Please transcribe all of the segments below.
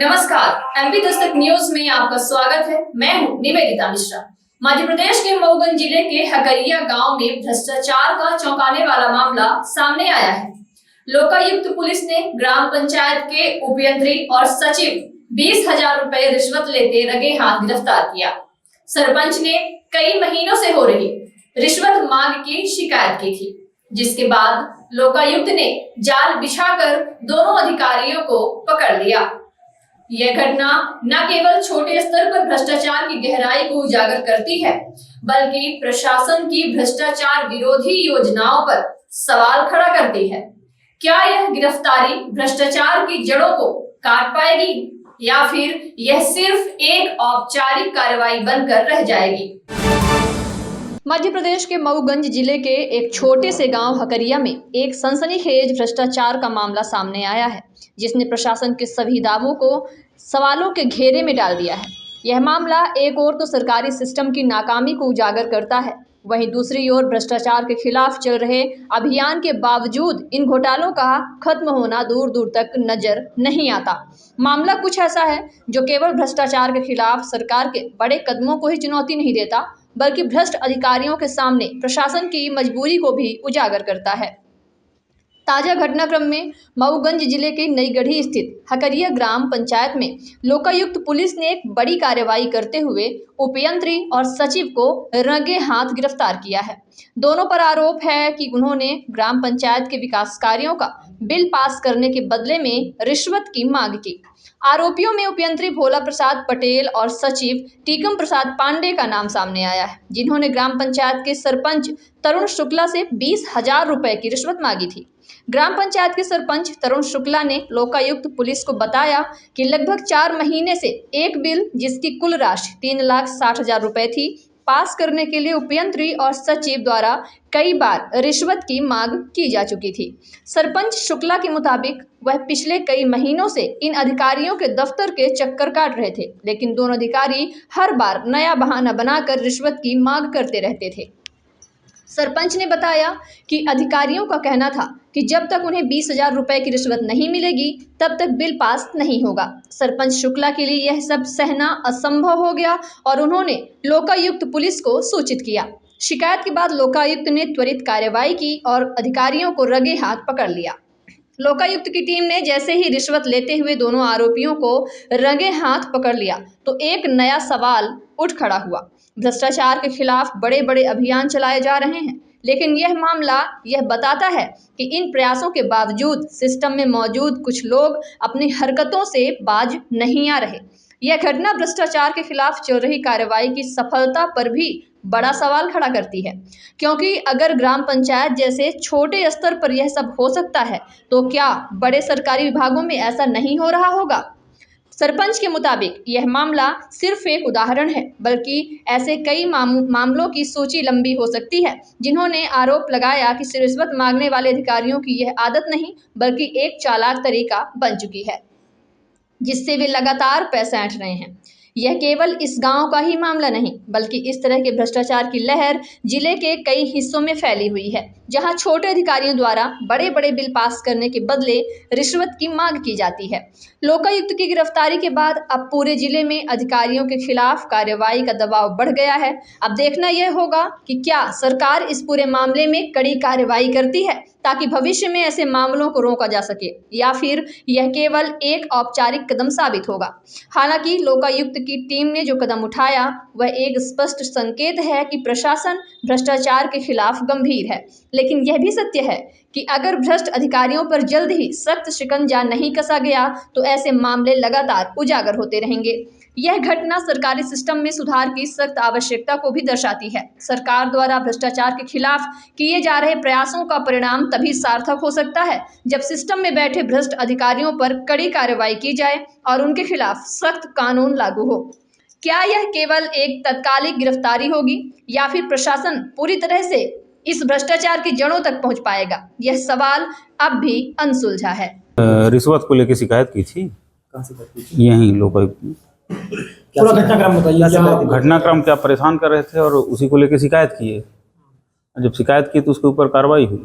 नमस्कार, MP Dastak news में आपका स्वागत है। मैं हूं निवेदिता मिश्रा। मध्य प्रदेश के मऊगंज जिले के हकरिया गांव में भ्रष्टाचार का चौंकाने वाला मामला सामने आया है। लोकायुक्त पुलिस ने ग्राम पंचायत के उपयंत्री और सचिव 20,000 रुपए रिश्वत लेते रंगे हाथ गिरफ्तार किया। सरपंच ने कई महीनों से हो रही रिश्वत मांग की शिकायत की थी, जिसके बाद लोकायुक्त ने जाल बिछाकर दोनों अधिकारियों को पकड़ लिया। यह घटना न केवल छोटे स्तर पर भ्रष्टाचार की गहराई को उजागर करती है, बल्कि प्रशासन की भ्रष्टाचार विरोधी योजनाओं पर सवाल खड़ा करती है। क्या यह गिरफ्तारी भ्रष्टाचार की जड़ों को काट पाएगी या फिर यह सिर्फ एक औपचारिक कार्रवाई बनकर रह जाएगी? मध्य प्रदेश के मऊगंज जिले के एक छोटे से गांव हकरिया में एक सनसनीखेज भ्रष्टाचार का मामला सामने आया है, जिसने प्रशासन के सभी दावों को सवालों के घेरे में डाल दिया है। यह मामला एक ओर तो सरकारी सिस्टम की नाकामी को उजागर करता है, वहीं दूसरी ओर भ्रष्टाचार के खिलाफ चल रहे अभियान के बावजूद इन घोटालों का खत्म होना दूर दूर तक नजर नहीं आता। मामला कुछ ऐसा है जो केवल भ्रष्टाचार के खिलाफ सरकार के बड़े कदमों को ही चुनौती नहीं देता, बल्कि भ्रष्ट अधिकारियों के सामने प्रशासन की मजबूरी को भी उजागर करता है। ताजा घटनाक्रम में मऊगंज जिले के नईगढ़ी स्थित हकरिया ग्राम पंचायत में लोकायुक्त पुलिस ने एक बड़ी कार्रवाई करते हुए उपयंत्री और सचिव को रंगे हाथ गिरफ्तार किया है। दोनों पर आरोप है कि उन्होंने ग्राम पंचायत के विकास कार्यों का बिल पास करने के बदले में रिश्वत की मांग की। आरोपियों में उपयंत्री भोला प्रसाद पटेल और सचिव टीकम प्रसाद पांडे का नाम सामने आया है, जिन्होंने ग्राम पंचायत के सरपंच तरुण शुक्ला से 20,000 रुपए की रिश्वत मांगी थी। ग्राम पंचायत के सरपंच तरुण शुक्ला ने लोकायुक्त पुलिस को बताया कि लगभग 4 महीने से एक बिल जिसकी कुल राशि 3,60,000 रुपए थी, पास करने के लिए उपयंत्री और सचिव द्वारा कई बार रिश्वत की मांग की जा चुकी थी। सरपंच शुक्ला के मुताबिक वह पिछले कई महीनों से इन अधिकारियों के दफ्तर के चक्कर काट रहे थे, लेकिन दोनों अधिकारी हर बार नया बहाना बनाकर रिश्वत की मांग करते रहते थे। सरपंच ने बताया कि अधिकारियों का कहना था कि जब तक उन्हें 20,000 रुपए की रिश्वत नहीं मिलेगी तब तक बिल पास नहीं होगा। सरपंच शुक्ला के लिए यह सब सहना असंभव हो गया और उन्होंने लोकायुक्त पुलिस को सूचित किया। शिकायत के बाद लोकायुक्त ने त्वरित कार्रवाई की और अधिकारियों को रंगे हाथ पकड़ लिया। लोकायुक्त की टीम ने जैसे ही रिश्वत लेते हुए दोनों आरोपियों को रंगे हाथ पकड़ लिया तो एक नया सवाल उठ खड़ा हुआ। भ्रष्टाचार के खिलाफ बड़े बड़े अभियान चलाए जा रहे हैं, लेकिन यह मामला यह बताता है कि इन प्रयासों के बावजूद सिस्टम में मौजूद कुछ लोग अपनी हरकतों से बाज नहीं आ रहे। यह घटना भ्रष्टाचार के खिलाफ चल रही कार्रवाई की सफलता पर भी बड़ा सवाल खड़ा करती है, क्योंकि अगर ग्राम पंचायत जैसे छोटे स्तर पर यह सब हो सकता है तो क्या बड़े सरकारी विभागों में ऐसा नहीं हो रहा होगा? सरपंच के मुताबिक यह मामला सिर्फ एक उदाहरण है, बल्कि ऐसे कई मामलों की सूची लंबी हो सकती है, जिन्होंने आरोप लगाया कि रिश्वत मांगने वाले अधिकारियों की यह आदत नहीं बल्कि एक चालाक तरीका बन चुकी है, जिससे वे लगातार पैसे ऐंठ रहे हैं। यह केवल इस गांव का ही मामला नहीं, बल्कि इस तरह के भ्रष्टाचार की लहर जिले के कई हिस्सों में फैली हुई है, जहां छोटे अधिकारियों द्वारा बड़े बड़े बिल पास करने के बदले रिश्वत की मांग की जाती है। लोकायुक्त की गिरफ्तारी के बाद अब पूरे जिले में अधिकारियों के खिलाफ कार्रवाई का दबाव बढ़ गया है। अब देखना यह होगा कि क्या सरकार इस पूरे मामले में कड़ी कार्रवाई करती है ताकि भविष्य में ऐसे मामलों को रोका जा सके, या फिर यह केवल एक औपचारिक कदम साबित होगा। हालांकि लोकायुक्त की टीम ने जो कदम उठाया वह एक स्पष्ट संकेत है कि प्रशासन भ्रष्टाचार के खिलाफ गंभीर है, लेकिन यह भी सत्य है कि अगर भ्रष्ट अधिकारियों पर जल्द ही सख्त शिकंजा नहीं कसा गया तो ऐसे मामले लगातार उजागर होते रहेंगे। यह घटना सरकारी सिस्टम में सुधार की सख्त आवश्यकता को भी दर्शाती है। सरकार द्वारा भ्रष्टाचार के खिलाफ किए जा रहे प्रयासों का परिणाम तभी सार्थक हो सकता है जब सिस्टम में बैठे भ्रष्ट अधिकारियों पर कड़ी कार्रवाई की जाए और उनके खिलाफ सख्त कानून लागू हो। क्या यह केवल एक तत्कालिक गिरफ्तारी होगी या फिर प्रशासन पूरी तरह से इस भ्रष्टाचार की जड़ों तक पहुंच पाएगा? यह सवाल अब भी अनसुलझा है। रिश्वत को लेकर शिकायत की थी, यही लोकायुक्त। पूरा घटनाक्रम बताइए। घटनाक्रम क्या परेशान कर रहे थे और उसी को लेकर शिकायत किए। जब शिकायत की तो उसके ऊपर कार्रवाई हुई।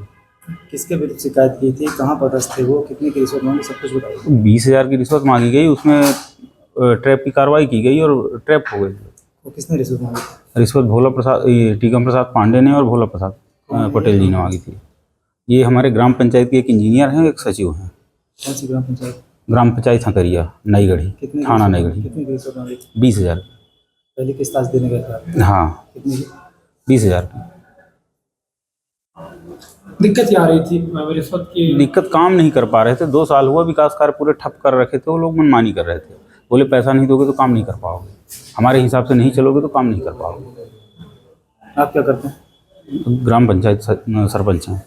किसके विरुद्ध शिकायत की थी, कहाँ पदस्थ थे वो, कितने की रिश्वत मांगी, सब कुछ बताइए। 20,000 की रिश्वत मांगी गई, उसमें ट्रैप की कार्रवाई की गई और ट्रैप हो गई। वो किसने रिश्वत मांगी? रिश्वत भोला प्रसाद, ये टीकम प्रसाद पांडे ने और भोला प्रसाद पटेल जी ने मांगी थी। ये हमारे ग्राम पंचायत के एक इंजीनियर हैं, एक सचिव हैं। कौन सी ग्राम पंचायत? ग्राम पंचायत हकरिया, नई गढ़ी, कितने की थाना रिश्वत नई मांगी? गढ़ी। कितने की रिश्वत मांगी? 20,000। पहले किस्त आज देने गया था? हाँ, कितने की? 20,000 की। दिक्कत क्या आ रही थी रिश्वत की? दिक्कत, काम नहीं कर पा रहे थे। 2 साल हुआ, विकास कार्य पूरे ठप कर रखे थे। वो लोग मनमानी कर रहे थे, बोले पैसा नहीं दोगे तो काम नहीं कर पाओगे, हमारे हिसाब से नहीं चलोगे तो काम नहीं कर पाओगे। आप क्या करते हैं? ग्राम पंचायत सरपंच हैं।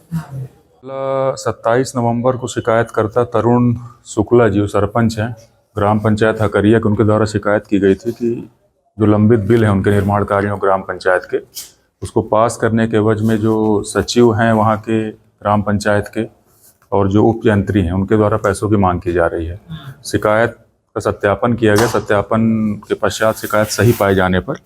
27 नवंबर को शिकायतकर्ता तरुण शुक्ला जी सरपंच हैं ग्राम पंचायत हकरिया के, उनके द्वारा शिकायत की गई थी कि जो लंबित बिल हैं उनके निर्माण कार्यों ग्राम पंचायत के, उसको पास करने के एवज में जो सचिव हैं वहाँ के ग्राम पंचायत के और जो उपयंत्री हैं उनके द्वारा पैसों की मांग की जा रही है। शिकायत का सत्यापन किया गया। सत्यापन के पश्चात शिकायत सही पाए जाने पर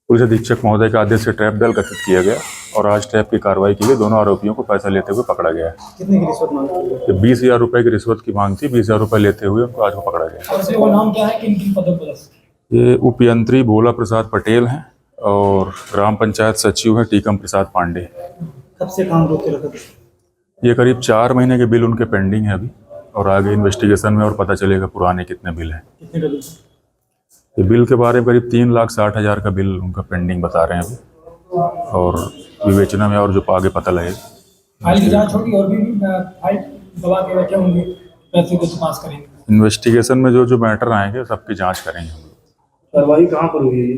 पुलिस अधीक्षक महोदय के आदेश से ट्रैप दल गठित किया गया और आज ट्रैप की कार्रवाई की गई। दोनों आरोपियों को पैसा लेते हुए पकड़ा गया है। कितने की रिश्वत मांगी? 20,000 रुपये की रिश्वत की मांग थी। 20,000 रुपये लेते हुए उनको आज को पकड़ा गया। और वो नाम क्या है, किन किन पदों पर? ये उपयंत्री भोला प्रसाद पटेल हैं और ग्राम पंचायत सचिव हैं टीकम प्रसाद पांडे। कब से काम रोक के रखा था? ये करीब 4 महीने के बिल उनके पेंडिंग है अभी, और आगे इन्वेस्टिगेशन में और पता चलेगा पुराने कितने बिल हैं। कितने का बिल? ये बिल के बारे में करीब 3,60,000 का बिल उनका पेंडिंग बता रहे हैं अभी, और विवेचना में और जो आगे पता लगेगा। फाइल की जांच होगी और भी फाइल गवाह के बैठे होंगे, पैसे को पास करेंगे। इन्वेस्टिगेशन में जो मैटर आएंगे सबकी जांच करेंगे हम लोग। कार्रवाई कहाँ पर हुई है?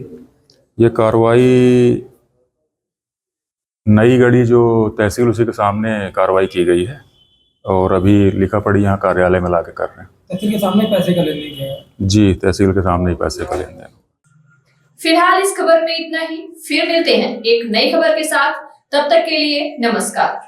ये कार्रवाई नई गढ़ी जो तहसील, उसी के सामने कार्रवाई की गई है और अभी लिखा पढ़ी यहाँ कार्यालय में ला के कर रहे हैं। तहसील के सामने पैसे का लेन देन है? जी, तहसील के सामने ही पैसे का लेन देन। फिलहाल इस खबर में इतना ही। फिर मिलते हैं एक नई खबर के साथ। तब तक के लिए नमस्कार।